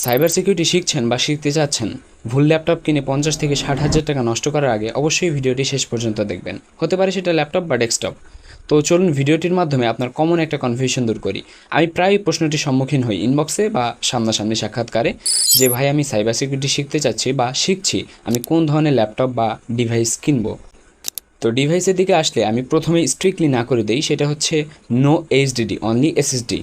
Cyber security শিখছেন বা শিখতে চাচ্ছেন, ভুল ল্যাপটপ কিনে 50 থেকে 60,000 টাকা নষ্ট করার আগে অবশ্যই ভিডিওটি শেষ পর্যন্ত দেখবেন। হতে পারে সেটা ল্যাপটপ বা ডেস্কটপ। তো চলুন ভিডিওটির মাধ্যমে আপনার কমন একটা কনফিউশন দূর করি। আমি প্রায় প্রশ্নটির সম্মুখীন হই ইনবক্সে বা সামনাসামনি সাক্ষাৎকারে, যে ভাই আমি সাইবার সিকিউরিটি শিখতে চাচ্ছি বা শিখছি, আমি কোন ধরনের ল্যাপটপ বা ডিভাইস কিনবো। তো ডিভাইসের দিকে আসলে আমি প্রথমে স্ট্রিক্টলি না করে দিই, সেটা হচ্ছে নো এইচডিডি, অনলি এসএসডি।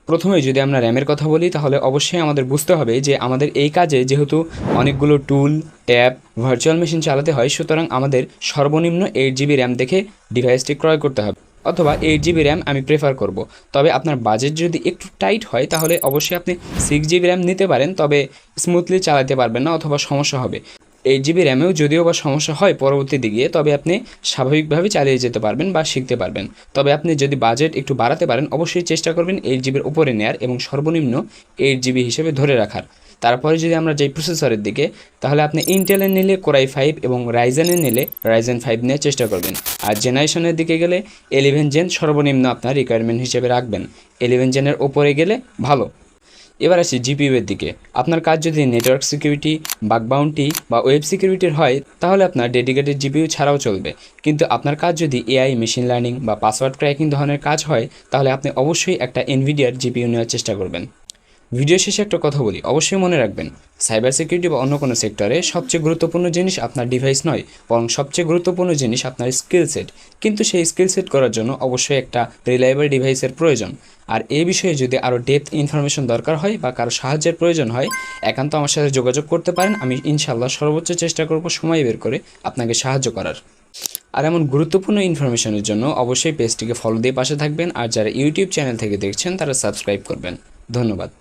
প্রথমে যদি আমরা র্যামের কথা বলি, তাহলে অবশ্যই আমাদের বুঝতে হবে যে আমাদের এই কাজে যেহেতু অনেকগুলো টুল, ট্যাব, ভার্চুয়াল মেশিন চালাতে হয়, সুতরাং আমাদের সর্বনিম্ন 8 GB র্যাম দেখে ডিভাইসটি ক্রয় করতে হবে, অথবা 8 GB র্যাম আমি প্রেফার করব। তবে আপনার বাজেট যদি একটু টাইট হয়, তাহলে অবশ্যই আপনি 6 GB র্যাম নিতে পারেন, তবে স্মুথলি চালাতে পারবেন না অথবা সমস্যা হবে। 8 GB র্যামেও যদিও বা সমস্যা হয় পরবর্তী দিকে, তবে আপনি স্বাভাবিকভাবে চালিয়ে যেতে পারবেন বা শিখতে পারবেন। তবে আপনি যদি বাজেট একটু বাড়াতে পারেন, অবশ্যই চেষ্টা করবেন 8 GB উপরে নেয়ার এবং সর্বনিম্ন 8 GB হিসেবে ধরে রাখার। তারপরে যদি আমরা যাই প্রসেসরের দিকে, তাহলে আপনি ইন্টেলের নিলে কোরাই 5 এবং রাইজেনের নিলে রাইজেন 5 নেওয়ার চেষ্টা করবেন। আর জেনারেশনের দিকে গেলে 11 জেন সর্বনিম্ন আপনার রিকোয়ারমেন্ট হিসেবে রাখবেন। 11 জেনের ওপরে গেলে ভালো। এবার আসি জিপিইউ এর দিকে। আপনার কাজ যদি নেটওয়ার্ক সিকিউরিটি, বাগ বাউন্টি বা ওয়েব সিকিউরিটির হয়, তাহলে আপনার ডেডিকেটেড জিপিইউ ছাড়াও চলবে। কিন্তু আপনার কাজ যদি এআই, মেশিন লার্নিং বা পাসওয়ার্ড ক্র্যাকিং ধরনের কাজ হয়, তাহলে আপনি অবশ্যই একটা এনভিডিয়ার জিপিইউ নেওয়ার চেষ্টা করবেন। ভিডিও শেষে একটা কথা বলি, অবশ্যই মনে রাখবেন, সাইবার সিকিউরিটি বা অন্য কোনো সেক্টরে সবচেয়ে গুরুত্বপূর্ণ জিনিস আপনার ডিভাইস নয়, বরং সবচেয়ে গুরুত্বপূর্ণ জিনিস আপনার স্কিল সেট। কিন্তু সেই স্কিল সেট করার জন্য অবশ্যই একটা রিলায়েবল ডিভাইসের প্রয়োজন। আর এই বিষয়ে যদি আরও ডেপথ ইনফরমেশন দরকার হয় বা কারো সাহায্যের প্রয়োজন হয়, একান্ত আমার সাথে যোগাযোগ করতে পারেন। আমি ইনশাল্লাহ সর্বোচ্চ চেষ্টা করব সময় বের করে আপনাকে সাহায্য করার। আর এমন গুরুত্বপূর্ণ ইনফরমেশনের জন্য অবশ্যই পেজটিকে ফলো দিয়ে পাশে থাকবেন। আর যারা ইউটিউব চ্যানেল থেকে দেখছেন, তারা সাবস্ক্রাইব করবেন। ধন্যবাদ।